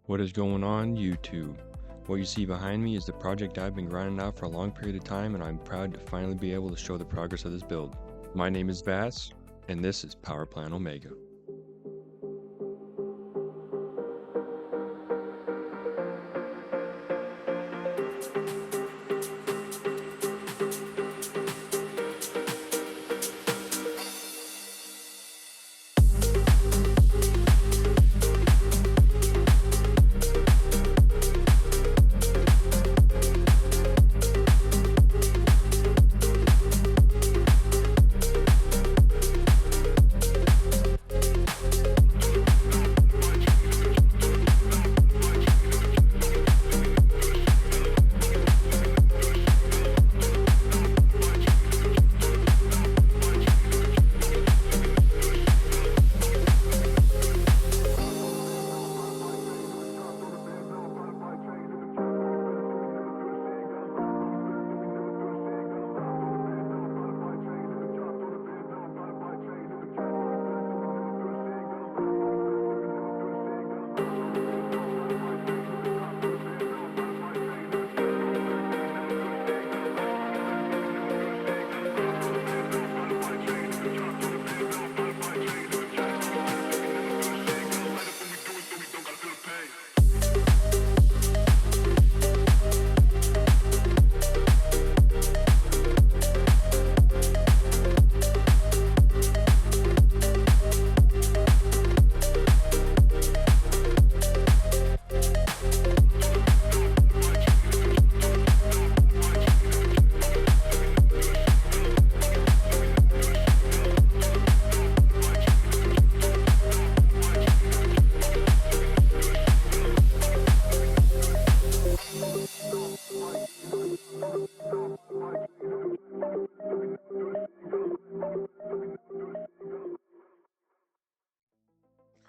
What is going on, YouTube? What you see behind me is the project I've been grinding out for a long period of time, and I'm proud to finally be able to show the progress of this build. My name is Vass, and this is Power Plant Omega.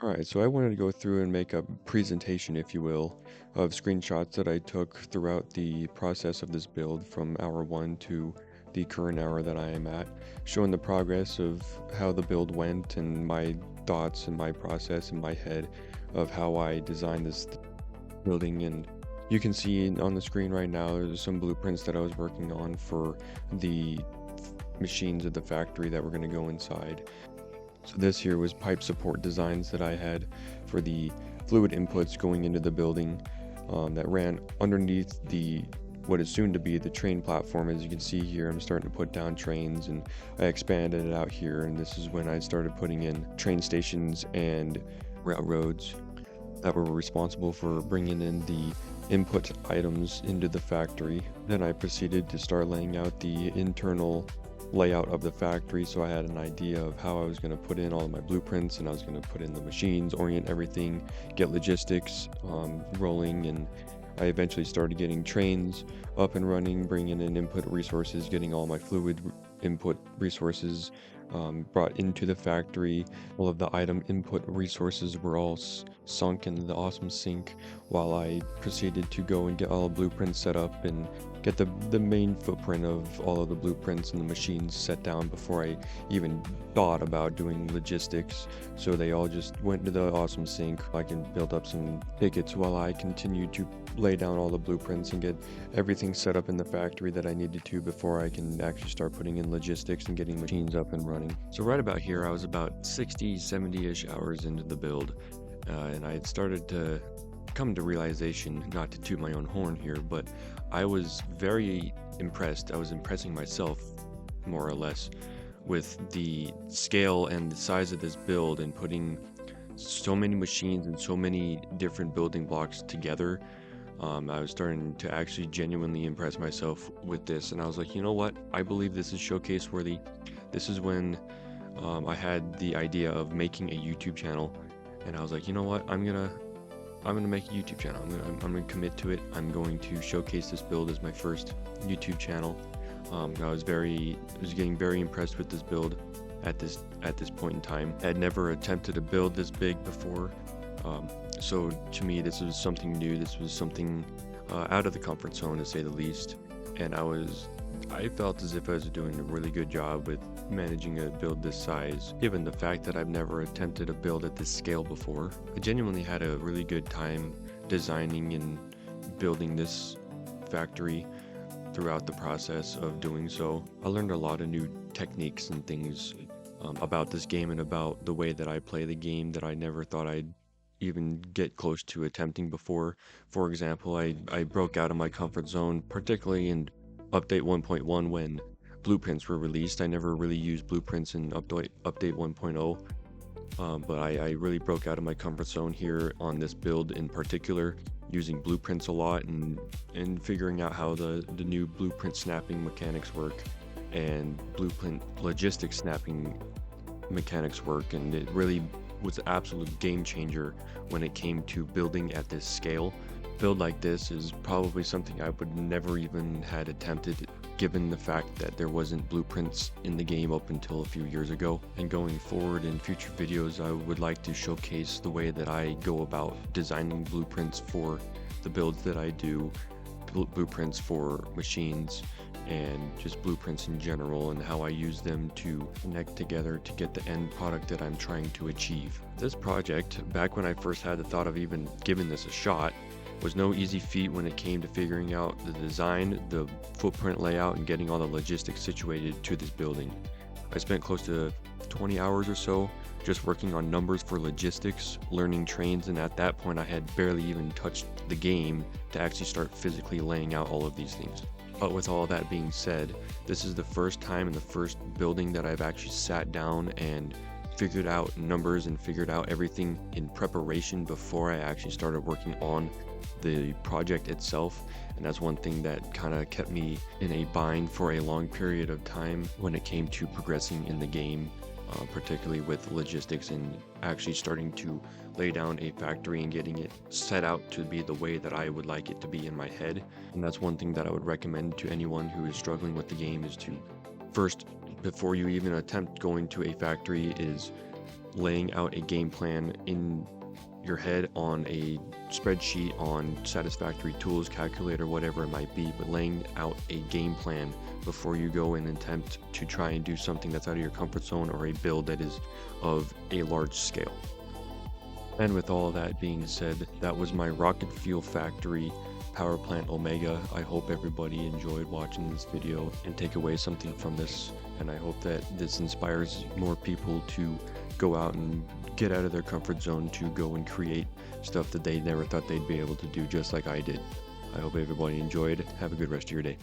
Alright, so I wanted to go through and make a presentation, if you will, of screenshots that I took throughout the process of this build from hour 1 to the current hour that I am at, showing the progress of how the build went and my thoughts and my process in my head of how I designed this building. And you can see on the screen right now there's some blueprints that I was working on for the machines at the factory that were going to go inside. So this here was pipe support designs that I had for the fluid inputs going into the building that ran underneath the what is soon to be the train platform. As you can see here, I'm starting to put down trains, and I expanded it out here, and this is when I started putting in train stations and railroads that were responsible for bringing in the input items into the factory. Then I proceeded to start laying out the internal layout of the factory, so I had an idea of how I was going to put in all of my blueprints, and I was going to put in the machines, orient everything, get logistics rolling, and I eventually started getting trains up and running, bringing in input resources, getting all my fluid input resources brought into the factory. All of the item input resources were all sunk in the awesome sink, while I proceeded to go and get all the blueprints set up and get the main footprint of all of the blueprints and the machines set down before I even thought about doing logistics. So they all just went into the awesome sink. I can build up some tickets while I continue to lay down all the blueprints and get everything set up in the factory that I needed to before I can actually start putting in logistics and getting machines up and running. So right about here, I was about 70-ish hours into the build, and I had started to come to realization, not to toot my own horn here, but I was very impressed. I was impressing myself, more or less, with the scale and the size of this build, and putting so many machines and so many different building blocks together. I was starting to actually genuinely impress myself with this, and I was like, you know what? I believe this is showcase worthy. This is when I had the idea of making a YouTube channel, and I was like, you know what? I'm gonna make a YouTube channel. I'm gonna commit to it. I'm going to showcase this build as my first YouTube channel. I was getting very impressed with this build at this point in time. I had never attempted to build this big before. So to me, this was something new. This was something out of the comfort zone, to say the least. And I felt as if I was doing a really good job with managing a build this size, given the fact that I've never attempted a build at this scale before. I genuinely had a really good time designing and building this factory, throughout the process of doing so, I learned a lot of new techniques and things about this game and about the way that I play the game that I never thought I'd even get close to attempting before. For example, I broke out of my comfort zone, particularly in Update 1.1 when blueprints were released. I never really used blueprints in Update 1.0. But I really broke out of my comfort zone here on this build in particular, using blueprints a lot and figuring out how the new blueprint snapping mechanics work and blueprint logistic snapping mechanics work. And it really was an absolute game changer when it came to building at this scale. Build like this is probably something I would never even had attempted, given the fact that there wasn't blueprints in the game up until a few years ago. And going forward in future videos, I would like to showcase the way that I go about designing blueprints for the builds that I do, blueprints for machines, and just blueprints in general, and how I use them to connect together to get the end product that I'm trying to achieve. This project, back when I first had the thought of even giving this a shot, was no easy feat when it came to figuring out the design, the footprint layout, and getting all the logistics situated to this building. I spent close to 20 hours or so just working on numbers for logistics, learning trains, and at that point I had barely even touched the game to actually start physically laying out all of these things. But with all that being said, this is the first time in the first building that I've actually sat down and figured out numbers and figured out everything in preparation before I actually started working on the project itself. And that's one thing that kind of kept me in a bind for a long period of time when it came to progressing in the game, particularly with logistics and actually starting to lay down a factory and getting it set out to be the way that I would like it to be in my head. And that's one thing that I would recommend to anyone who is struggling with the game, is to first, before you even attempt going to a factory, is laying out a game plan in your head on a spreadsheet, on Satisfactory tools, calculator, whatever it might be, but laying out a game plan before you go and attempt to try and do something that's out of your comfort zone or a build that is of a large scale. And with all that being said, that was my Rocket Fuel Factory Power Plant Omega. I hope everybody enjoyed watching this video and take away something from this, and I hope that this inspires more people to go out and get out of their comfort zone, to go and create stuff that they never thought they'd be able to do, just like I did. I hope everybody enjoyed. Have a good rest of your day.